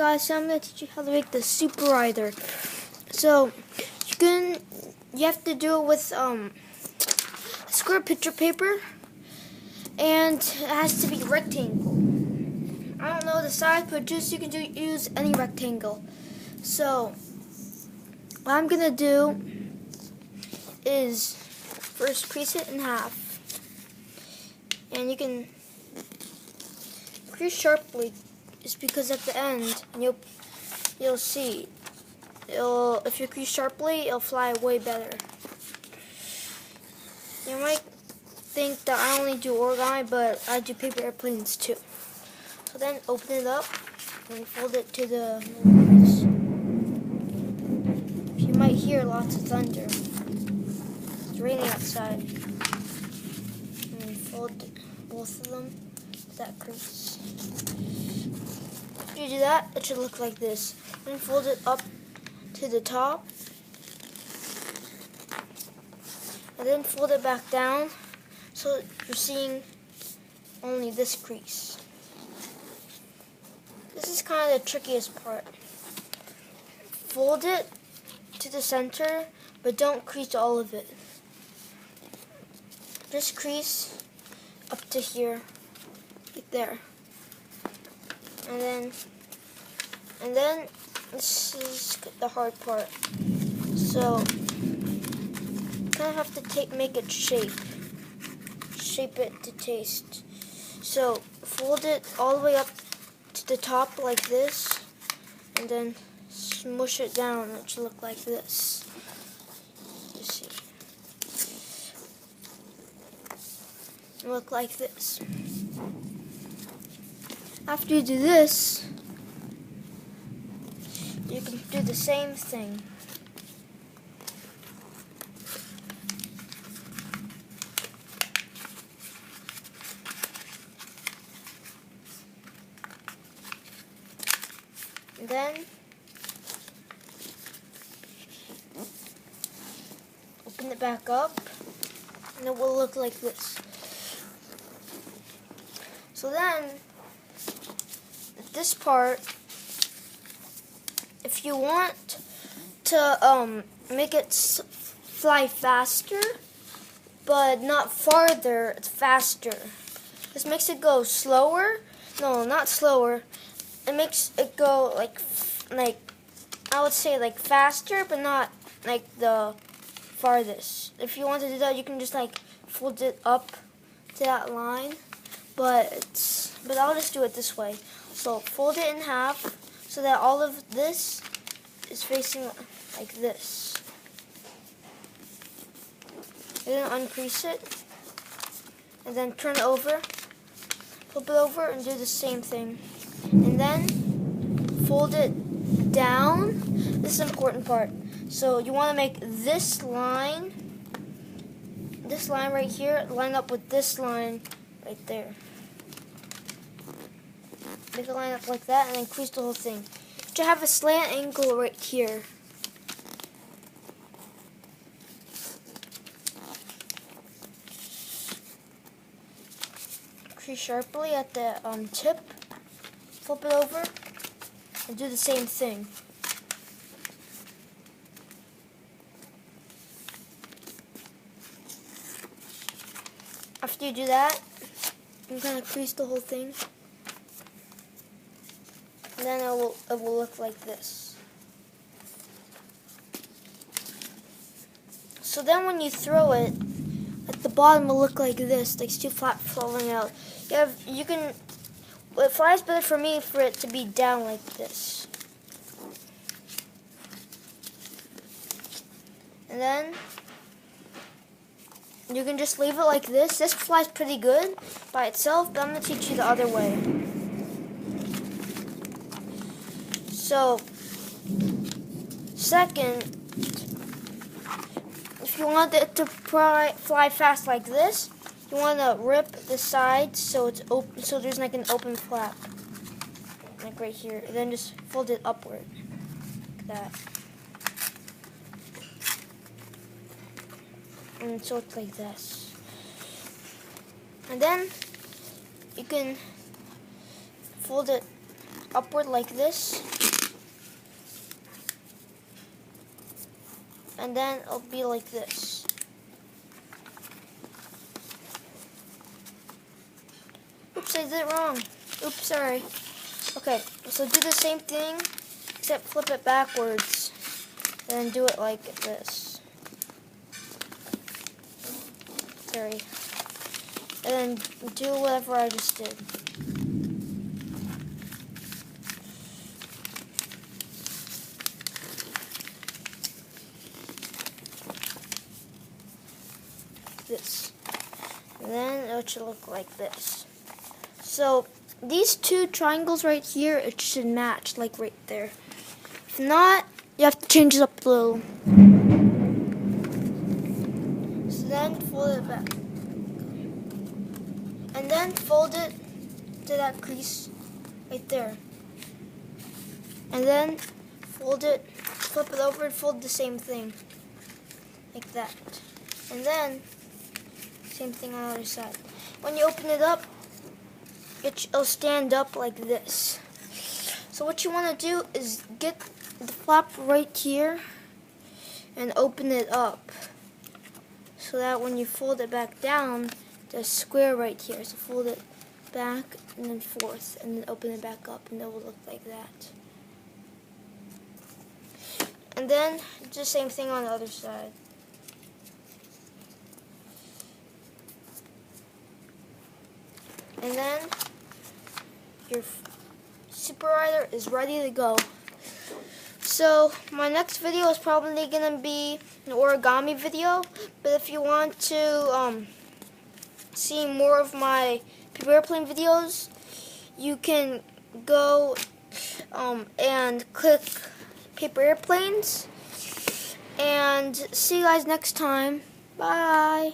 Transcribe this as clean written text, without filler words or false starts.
guys, so I'm going to teach you how to make the Super Rider. So you have to do it with square picture paper, and it has to be rectangle. I don't know the size, but just you can use any rectangle. So what I'm gonna do is first crease it in half, and you can crease sharply. It's because at the end you'll see if you crease sharply, it'll fly way better. You might think that I only do origami, but I do paper airplanes too. So then open it up and fold it to the movies. You might hear lots of thunder. It's raining outside. And fold both of them to that crease. After you do that, it should look like this. Then fold it up to the top. And then fold it back down so you're seeing only this crease. This is kind of the trickiest part. Fold it to the center, but don't crease all of it. Just crease up to here, like there. And then this is the hard part. So you kind of have to make it shape it to taste. So fold it all the way up to the top like this, and then smush it down. It should look like this. You see, look like this. After you do this, you can do the same thing. And then open it back up, and it will look like this. So then, this part, if you want to make it fly faster, but not farther, it's faster. This makes it go slower. No, not slower. It makes it go like I would say like faster, but not like the farthest. If you want to do that, you can just like fold it up to that line, but I'll just do it this way. So fold it in half so that all of this is facing like this. And then uncrease it, and then turn it over, flip it over, and do the same thing. And then fold it down. This is the important part. So you want to make this line right here line up with this line right there. Make it line up like that, and then crease the whole thing. You should have a slant angle right here. Crease sharply at the tip. Flip it over and do the same thing. After you do that, you kind of crease the whole thing, and then it will look like this. So then when you throw it, at the bottom will look like this, like it's too flat falling out. It flies better for me for it to be down like this. And then you can just leave it like this. This flies pretty good by itself, but I'm going to teach you the other way. So, second, if you want it to fly fast like this, you want to rip the sides so it's open, so there's like an open flap, like right here. And then just fold it upward, like that. And so it's like this. And then you can fold it upward like this. And then it'll be like this. Oops, I did it wrong. Oops, sorry. Okay, so do the same thing, except flip it backwards. And then do it like this. Sorry. And then do whatever I just did. This. And then it should look like this. So these two triangles right here, it should match like right there. If not, you have to change it up a little. So then fold it back. And then fold it to that crease right there. And then fold it, flip it over and fold the same thing. Like that. And then same thing on the other side. When you open it up, it'll stand up like this. So what you want to do is get the flap right here and open it up so that when you fold it back down, there's a square right here. So fold it back and then forth and then open it back up and it will look like that. And then do the same thing on the other side. And then your Super Rider is ready to go. So my next video is probably going to be an origami video, but if you want to see more of my paper airplane videos, you can go and click paper airplanes, and see you guys next time. Bye.